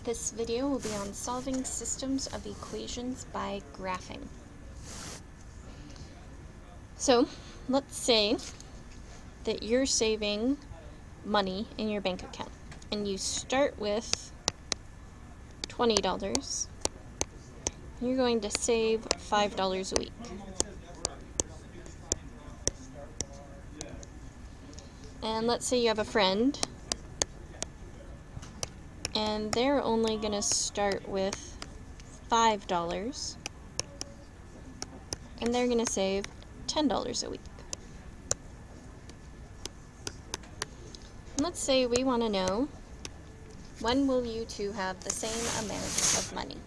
This video will be on solving systems of equations by graphing. So, let's say that you're saving money in your bank account, and you start with $20. You're going to save $5 a week. And let's say you have a friend, and they're only going to start with $5, and they're going to save $10 a week. And let's say we want to know, when will you two have the same amount of money?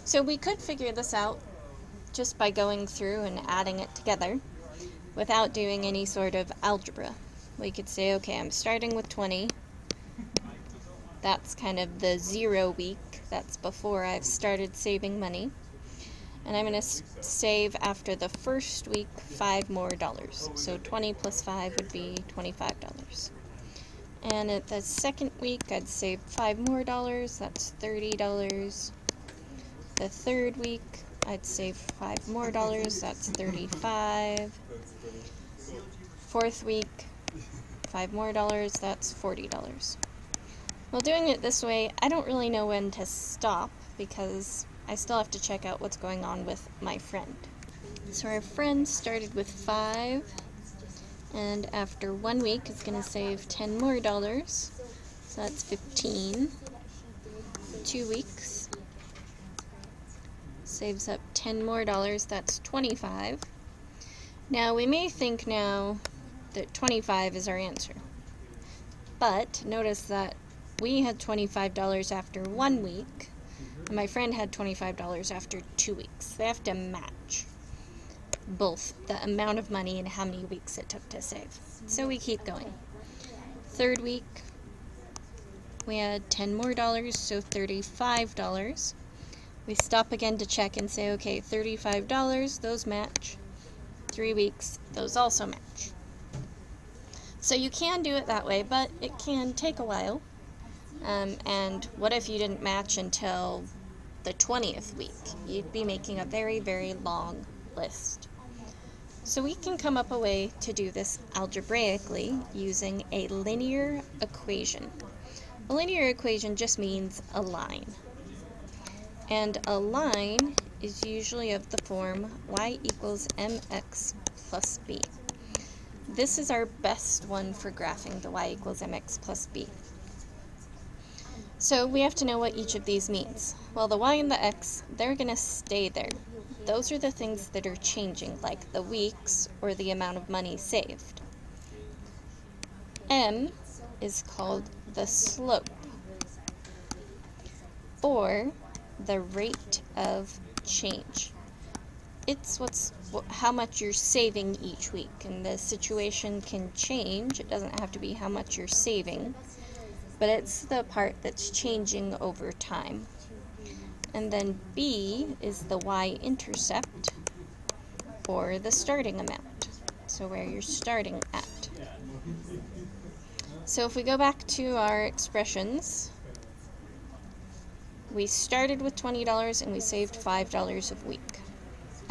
So we could figure this out just by going through and adding it together without doing any sort of algebra. We could say, okay, I'm starting with 20. That's kind of the 0 week. That's before I've started saving money. And I'm going to save after the first week $5 more. So 20 plus 5 would be $25. And at the second week, I'd save $5 more. That's $30. The third week, I'd save $5 more. That's $35. Fourth week, $5 more. That's $40. Well, doing it this way, I don't really know when to stop because I still have to check out what's going on with my friend. So our friend started with 5, and after 1 week is going to save $10 more. So that's 15. 2 weeks saves up $10 more. That's 25. Now we may think now that 25 is our answer, but notice that we had $25 after 1 week, and my friend had $25 after 2 weeks. They have to match both the amount of money and how many weeks it took to save. So we keep going. Third week, we had $10 more, so $35. We stop again to check and say, okay, $35, those match. 3 weeks, those also match. So you can do it that way, but it can take a while. And what if you didn't match until the 20th week? You'd be making a very, very long list. So we can come up a way to do this algebraically using a linear equation. A linear equation just means a line. And a line is usually of the form y equals mx plus b. This is our best one for graphing the y equals mx plus b. So we have to know what each of these means. Well, the y and the x, they're going to stay there. Those are the things that are changing, like the weeks or the amount of money saved. M is called the slope, or the rate of change. It's how much you're saving each week, and the situation can change. It doesn't have to be how much you're saving, but it's the part that's changing over time. And then B is the y-intercept, or the starting amount, so where you're starting at. So if we go back to our expressions, we started with $20 and we saved $5 a week.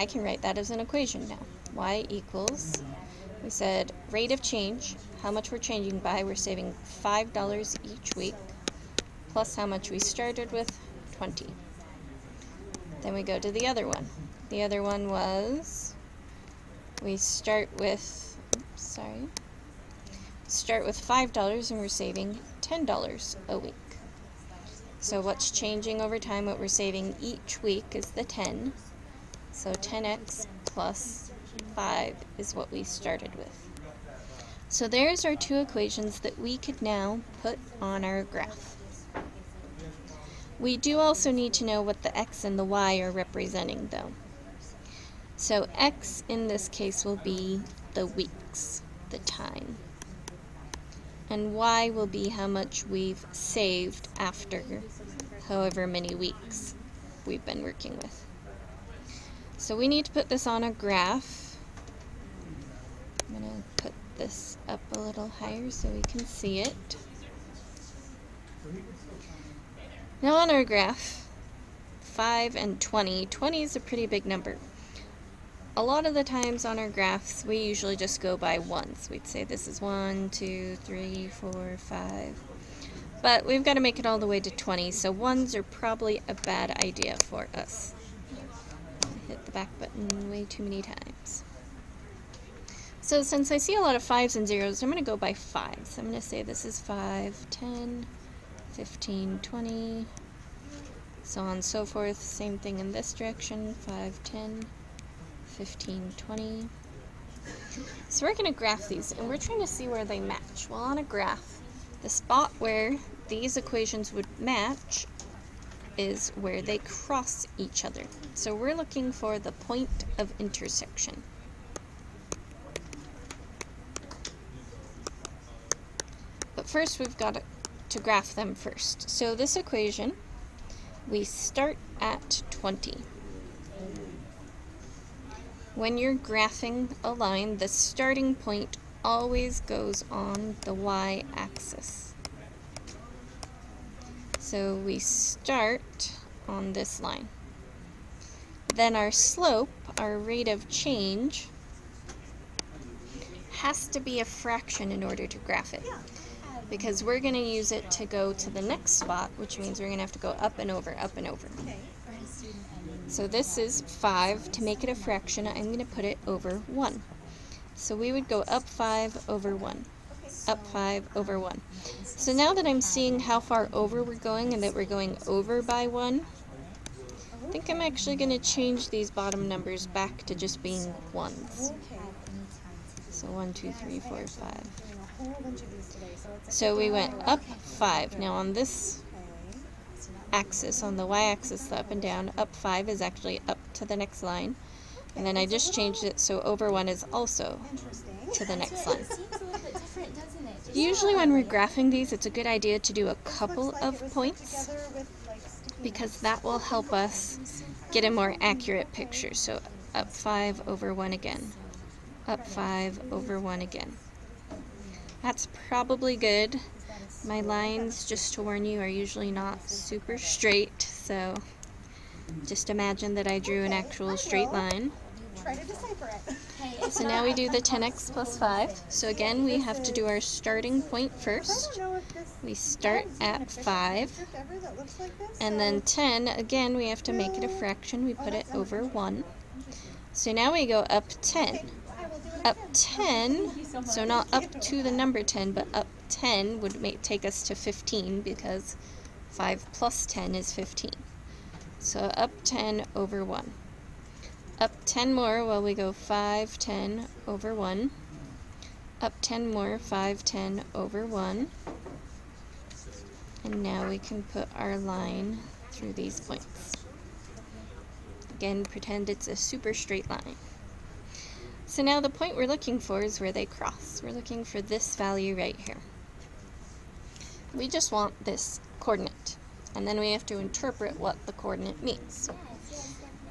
I can write that as an equation now. Y equals, we said rate of change, how much we're changing by, we're saving $5 each week, plus how much we started with, 20. Then we go to the other one. The other one was, we start with $5 and we're saving $10 a week. So what's changing over time, what we're saving each week is the 10. So 10x plus 5 is what we started with. So there's our two equations that we could now put on our graph. We do also need to know what the x and the y are representing, though. So x in this case will be the weeks, the time. And y will be how much we've saved after however many weeks we've been working with. So we need to put this on a graph. I'm going to put this up a little higher so we can see it. Now on our graph, 5 and 20. 20 is a pretty big number. A lot of the times on our graphs, we usually just go by ones. We'd say this is 1, 2, 3, 4, 5. But we've got to make it all the way to 20, so ones are probably a bad idea for us. I hit the back button way too many times. So since I see a lot of 5s and 0s, I'm going to go by 5s. I'm going to say this is 5, 10, 15, 20, so on and so forth. Same thing in this direction, 5, 10, 15, 20. So we're going to graph these, and we're trying to see where they match. Well, on a graph, the spot where these equations would match is where they cross each other. So we're looking for the point of intersection. But first we've got to graph them first. So this equation, we start at 20. When you're graphing a line, the starting point always goes on the y-axis. So we start on this line. Then our slope, our rate of change, has to be a fraction in order to graph it, because we're going to use it to go to the next spot, which means we're going to have to go up and over, up and over. So this is 5. To make it a fraction, I'm going to put it over 1. So we would go up 5 over 1, up 5 over 1. So now that I'm seeing how far over we're going and that we're going over by 1, I think I'm actually going to change these bottom numbers back to just being 1s. So 1, 2, 3, 4, 5. So we went up 5. Now on this axis, on the y-axis, the up and down, up 5 is actually up to the next line. And then I just changed it so over 1 is also to the next line. Usually when we're graphing these, it's a good idea to do a couple of points, because that will help us get a more accurate picture. So up 5 over 1 again. Up 5 over 1 again. That's probably good. My lines, just to warn you, are usually not super straight, so just imagine that I drew an actual straight line. Try to decipher it. So now we do the 10x plus 5. So again, we have to do our starting point first. We start at 5. And then 10, again, we have to make it a fraction. We put it over 1. So now we go up 10. Up 10, so not up to the number 10, but up 10 would take us to 15, because 5 plus 10 is 15. So up 10 over 1. Up 10 more, well, we go 5, 10 over 1. Up 10 more, 5, 10 over 1. And now we can put our line through these points. Again, pretend it's a super straight line. So now the point we're looking for is where they cross. We're looking for this value right here. We just want this coordinate, and then we have to interpret what the coordinate means.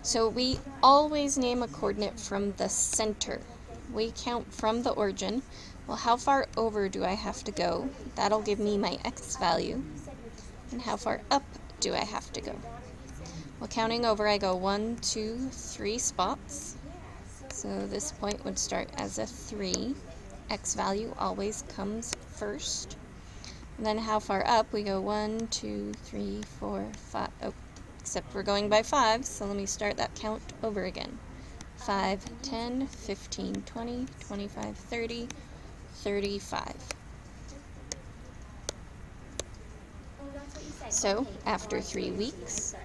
So we always name a coordinate from the center. We count from the origin. Well, how far over do I have to go? That'll give me my x value. And how far up do I have to go? Well, counting over, I go 1, 2, 3 spots. So this point would start as a 3. X value always comes first. And then how far up? We go 1, 2, 3, 4, 5. Oh, except we're going by 5, so let me start that count over again. 5, 10, 15, 20, 25, 30, 35. So after 3 weeks,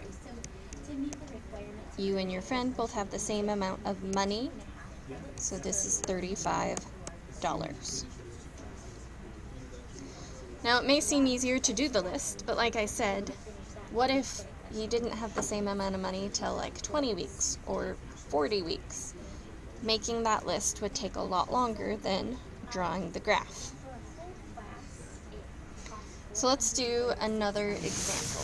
you and your friend both have the same amount of money, so this is $35. Now it may seem easier to do the list, but like I said, what if you didn't have the same amount of money till like 20 weeks or 40 weeks? Making that list would take a lot longer than drawing the graph. So let's do another example.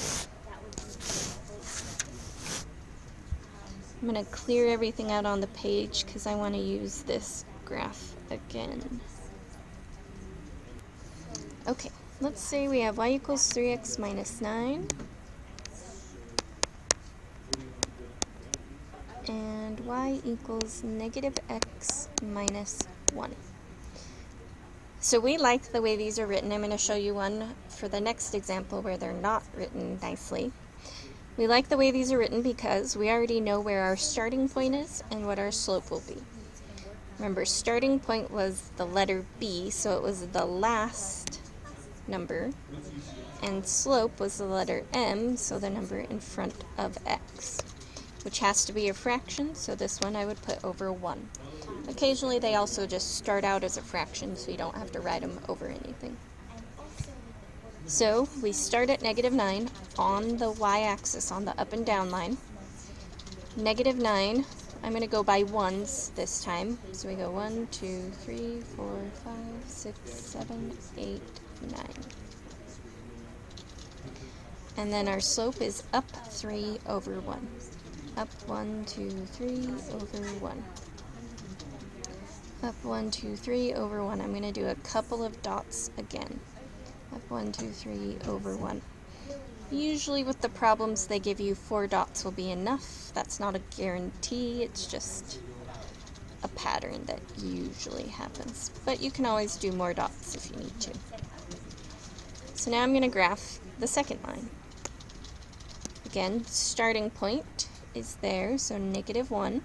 I'm going to clear everything out on the page because I want to use this graph again. Okay, let's say we have y equals 3x minus 9 and y equals negative x minus 1. So we like the way these are written. I'm going to show you one for the next example where they're not written nicely. We like the way these are written because we already know where our starting point is and what our slope will be. Remember, starting point was the letter B, so it was the last number, and slope was the letter M, so the number in front of x, which has to be a fraction, so this one I would put over 1. Occasionally they also just start out as a fraction, so you don't have to write them over anything. So we start at negative 9 on the y-axis, on the up and down line. Negative 9, I'm going to go by ones this time. So we go 1, 2, 3, 4, 5, 6, 7, 8, 9. And then our slope is up 3 over 1. Up 1, 2, 3 over 1. Up 1, 2, 3 over 1. I'm going to do a couple of dots again. Up 1, 2, 3 over 1. Usually with the problems they give you 4 dots will be enough. That's not a guarantee, it's just a pattern that usually happens. But you can always do more dots if you need to. So now I'm going to graph the second line. Again, starting point is there, so negative 1.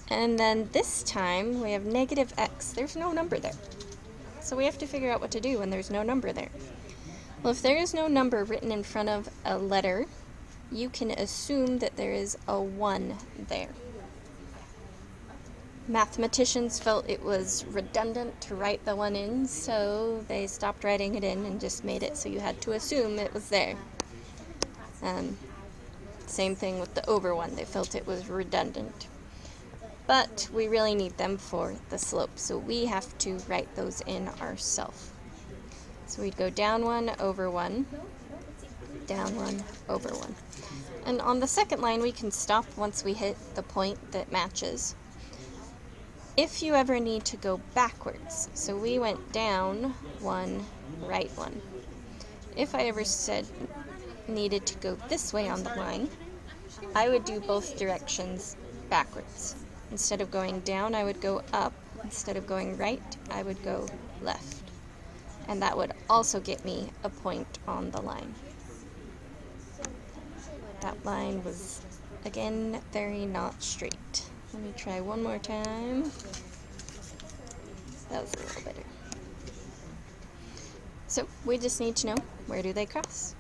And then this time we have negative x. There's no number there. So we have to figure out what to do when there's no number there. Well, if there is no number written in front of a letter, you can assume that there is a 1 there. Mathematicians felt it was redundant to write the 1 in, so they stopped writing it in and just made it so you had to assume it was there. Same thing with the over 1. They felt it was redundant. But we really need them for the slope, so we have to write those in ourselves. So we'd go down 1 over 1, down 1 over 1. And on the second line, we can stop once we hit the point that matches. If you ever need to go backwards, so we went down 1, right 1. If I ever said needed to go this way on the line, I would do both directions backwards. Instead of going down, I would go up. Instead of going right, I would go left. And that would also get me a point on the line. That line was, again, very not straight. Let me try one more time. That was a little better. So we just need to know, where do they cross?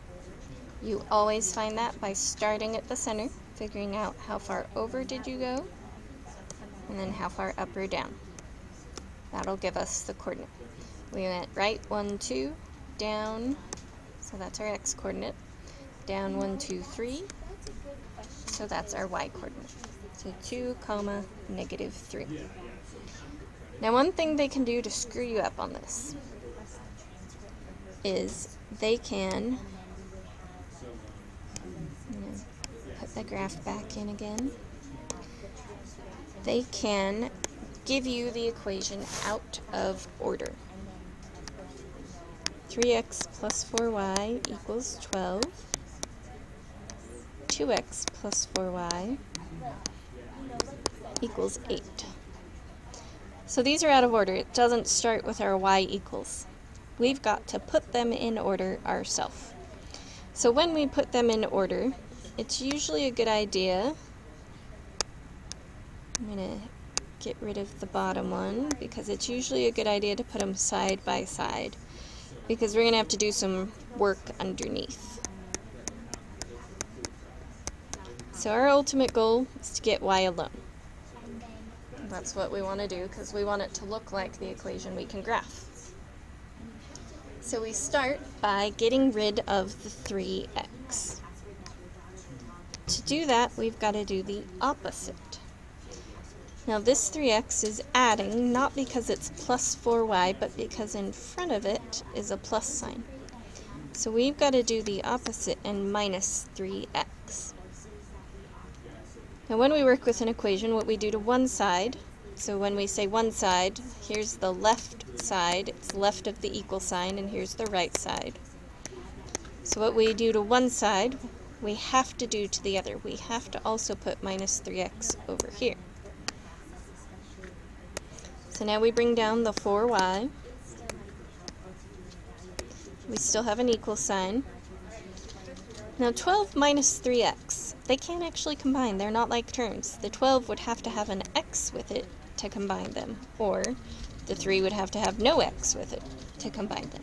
You always find that by starting at the center, figuring out how far over did you go, and then how far up or down. That'll give us the coordinate. We went right 1, 2, down, so that's our x coordinate, down 1, 2, 3, so that's our y coordinate. So 2, negative 3. Now one thing they can do to screw you up on this is they can put the graph back in again. They can give you the equation out of order. 3x plus 4y equals 12. 2x plus 4y equals 8. So these are out of order. It doesn't start with our y equals. We've got to put them in order ourselves. So when we put them in order, it's usually a good idea. I'm going to get rid of the bottom one because it's usually a good idea to put them side by side because we're going to have to do some work underneath. So our ultimate goal is to get y alone. That's what we want to do because we want it to look like the equation we can graph. So we start by getting rid of the 3x. To do that, we've got to do the opposite. Now this 3x is adding, not because it's plus 4y, but because in front of it is a plus sign. So we've got to do the opposite and minus 3x. Now when we work with an equation, what we do to one side, so when we say one side, here's the left side, it's left of the equal sign, and here's the right side. So what we do to one side, we have to do to the other. We have to also put minus 3x over here. So now we bring down the 4y. We still have an equal sign. Now 12 minus 3x, they can't actually combine. They're not like terms. The 12 would have to have an x with it to combine them, or the 3 would have to have no x with it to combine them,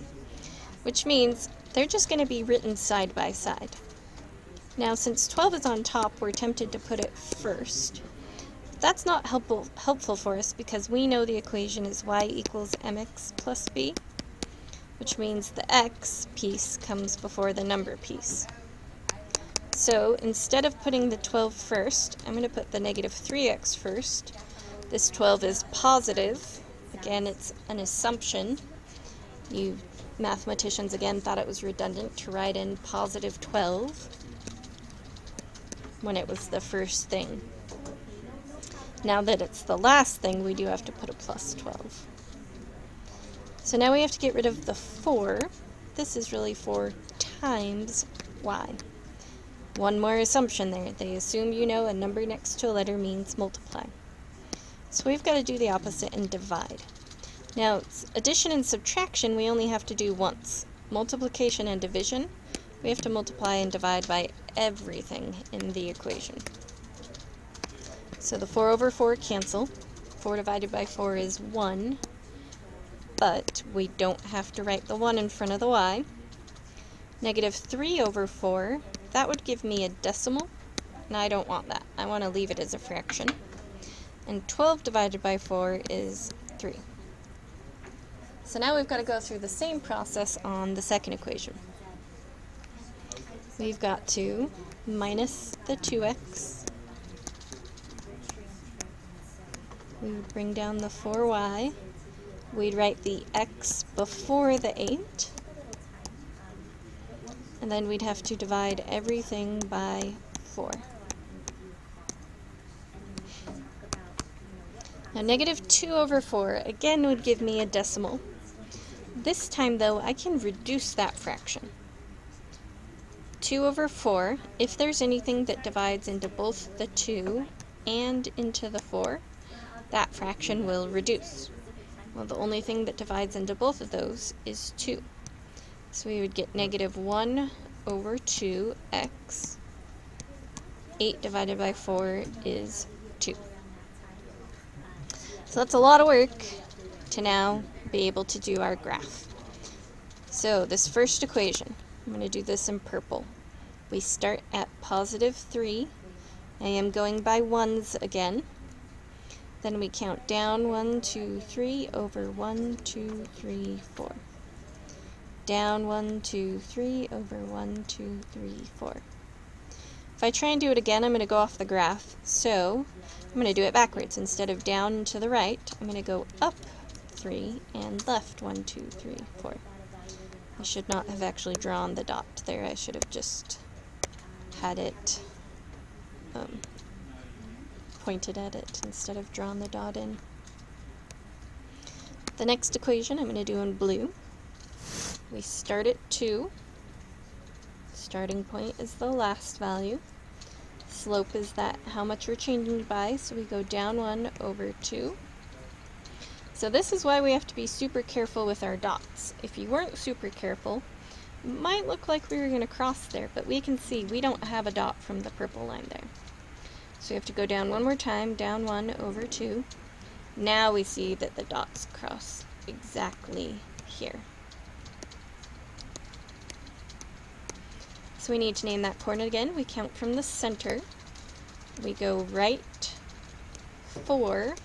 which means they're just going to be written side by side. Now since 12 is on top, we're tempted to put it first. That's not helpful for us because we know the equation is y equals mx plus b, which means the x piece comes before the number piece. So instead of putting the 12 first, I'm going to put the negative 3x first. This 12 is positive. Again, it's an assumption. You mathematicians again thought it was redundant to write in positive 12 when it was the first thing. Now that it's the last thing, we do have to put a plus 12. So now we have to get rid of the 4. This is really 4 times y. One more assumption there. They assume you know a number next to a letter means multiply. So we've got to do the opposite and divide. Now, addition and subtraction we only have to do once. Multiplication and division, we have to multiply and divide by everything in the equation. So the 4 over 4 cancel. 4 divided by 4 is 1, but we don't have to write the 1 in front of the y. Negative 3 over 4, that would give me a decimal, and I don't want that. I want to leave it as a fraction. And 12 divided by 4 is 3. So now we've got to go through the same process on the second equation. We've got to minus the 2x. We would bring down the 4y. We'd write the x before the 8. And then we'd have to divide everything by 4. Now negative 2 over 4 again would give me a decimal. This time though I can reduce that fraction. 2 over 4, if there's anything that divides into both the 2 and into the 4, that fraction will reduce. Well, the only thing that divides into both of those is 2. So we would get negative 1 over 2x. 8 divided by 4 is 2. So that's a lot of work to now be able to do our graph. So this first equation, I'm going to do this in purple. We start at positive 3. I am going by ones again. Then we count down 1, 2, 3 over 1, 2, 3, 4. Down 1, 2, 3 over 1, 2, 3, 4. If I try and do it again, I'm going to go off the graph. So I'm going to do it backwards. Instead of down and to the right, I'm going to go up 3 and left 1, 2, 3, 4. I should not have actually drawn the dot there. I should have just had it pointed at it instead of drawn the dot in. The next equation I'm going to do in blue. We start at 2. Starting point is the last value. Slope is that how much we're changing by, so we go down 1 over 2. So this is why we have to be super careful with our dots. If you weren't super careful, it might look like we were going to cross there, but we can see we don't have a dot from the purple line there. So we have to go down one more time, down 1 over 2. Now we see that the dots cross exactly here. So we need to name that corner again. We count from the center. We go right 4.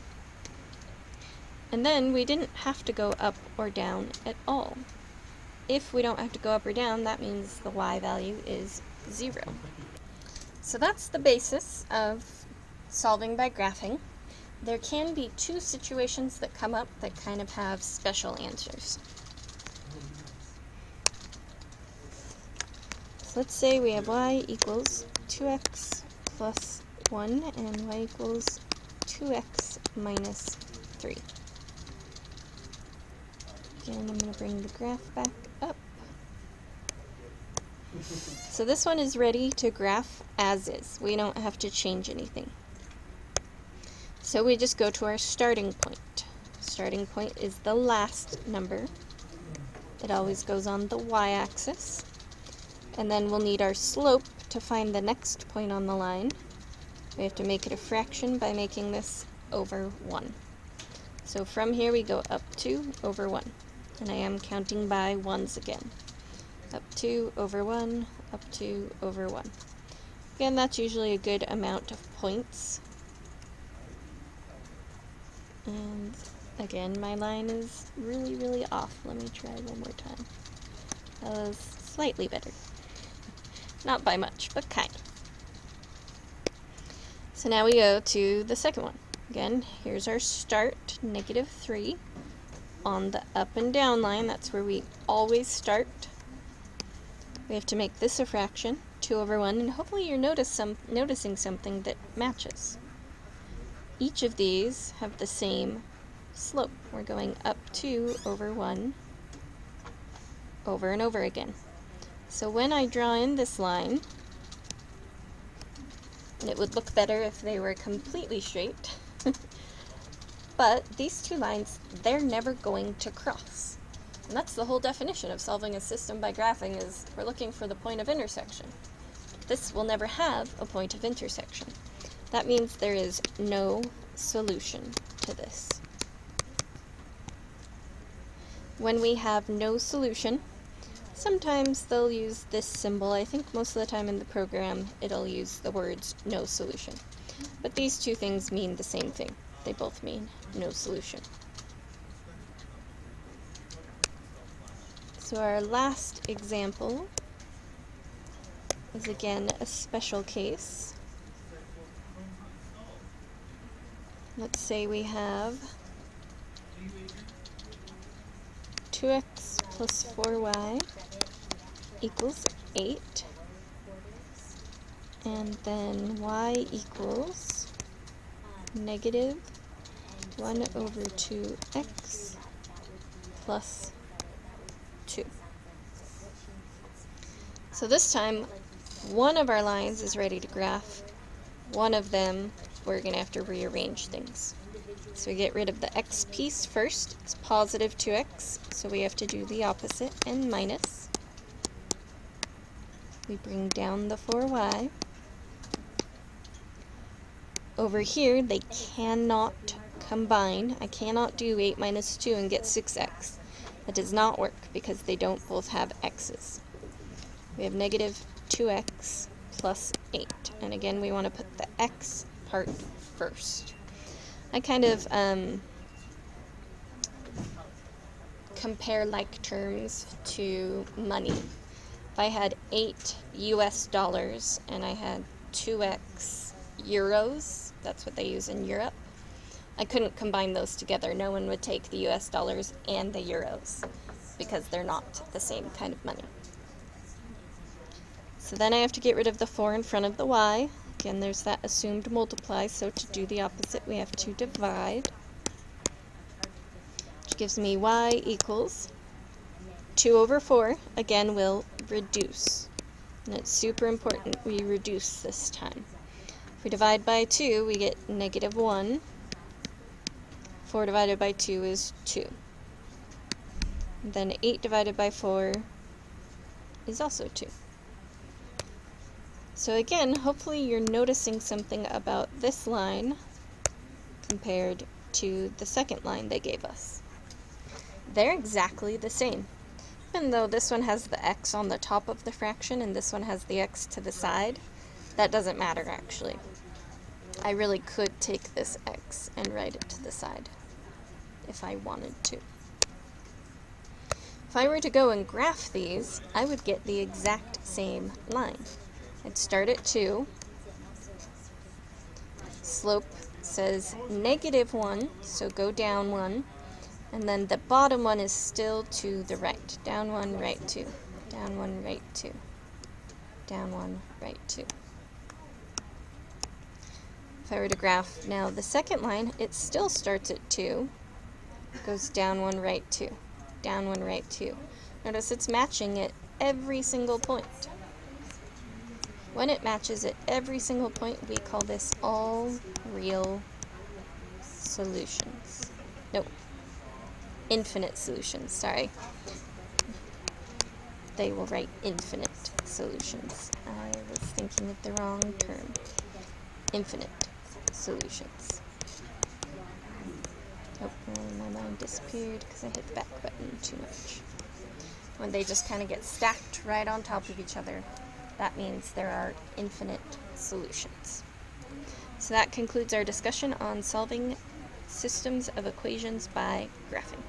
And then we didn't have to go up or down at all. If we don't have to go up or down, that means the y value is 0. So that's the basis of solving by graphing. There can be 2 situations that come up that kind of have special answers. So let's say we have y equals 2x plus 1 and y equals 2x minus 3. Again, I'm going to bring the graph back up. So this one is ready to graph as is. We don't have to change anything. So we just go to our starting point. Starting point is the last number. It always goes on the y-axis. And then we'll need our slope to find the next point on the line. We have to make it a fraction by making this over 1. So from here we go up 2 over 1. And I am counting by ones again. Up 2 over 1, up 2 over 1. Again, that's usually a good amount of points. And again, my line is really, really off. Let me try one more time. That was slightly better. Not by much, but kind. So now we go to the second one. Again, here's our start, -3. On the up and down line, that's where we always start. We have to make this a fraction, 2 over 1, and hopefully you're noticing something that matches. Each of these have the same slope. We're going up 2 over 1 over and over again. So when I draw in this line, and it would look better if they were completely straight, but these two lines, they're never going to cross. And that's the whole definition of solving a system by graphing, is we're looking for the point of intersection. This will never have a point of intersection. That means there is no solution to this. When we have no solution, sometimes they'll use this symbol. I think most of the time in the program it'll use the words no solution. But these two things mean the same thing. They both mean no solution. So our last example is again a special case. Let's say we have 2x plus 4y equals 8, and then y equals -1 over 2x plus 2. So this time, one of our lines is ready to graph. One of them, we're going to have to rearrange things. So we get rid of the x piece first. It's positive 2x, so we have to do the opposite and minus. We bring down the 4y. Over here, they cannot combine. I cannot do 8 minus 2 and get 6x. That does not work because they don't both have x's. We have -2x plus 8. And again, we want to put the x part first. I kind of compare like terms to money. If I had 8 US dollars and I had 2x euros, that's what they use in Europe, I couldn't combine those together. No one would take the US dollars and the euros because they're not the same kind of money. So then I have to get rid of the 4 in front of the y. Again, there's that assumed multiply, so to do the opposite, we have to divide, which gives me y equals 2 over 4. Again, we'll reduce. And it's super important we reduce this time. If we divide by 2, we get -1. 4 divided by 2 is 2. And then 8 divided by 4 is also 2. So again, hopefully you're noticing something about this line compared to the second line they gave us. They're exactly the same. Even though this one has the x on the top of the fraction and this one has the x to the side, that doesn't matter actually. I really could take this x and write it to the side if I wanted to. If I were to go and graph these, I would get the exact same line. I'd start at 2. Slope says -1, so go down 1. And then the bottom one is still to the right. Down 1, right 2. Down 1, right 2. Down 1, right 2. If I were to graph now the second line, it still starts at 2. Goes down 1, right 2. Down 1, right 2. Notice it's matching at every single point. When it matches at every single point, we call this all real solutions. Nope. Infinite solutions, sorry. They will write infinite solutions. I was thinking of the wrong term. Infinite solutions. Oh, and my mind disappeared because I hit the back button too much. When they just kind of get stacked right on top of each other, that means there are infinite solutions. So that concludes our discussion on solving systems of equations by graphing.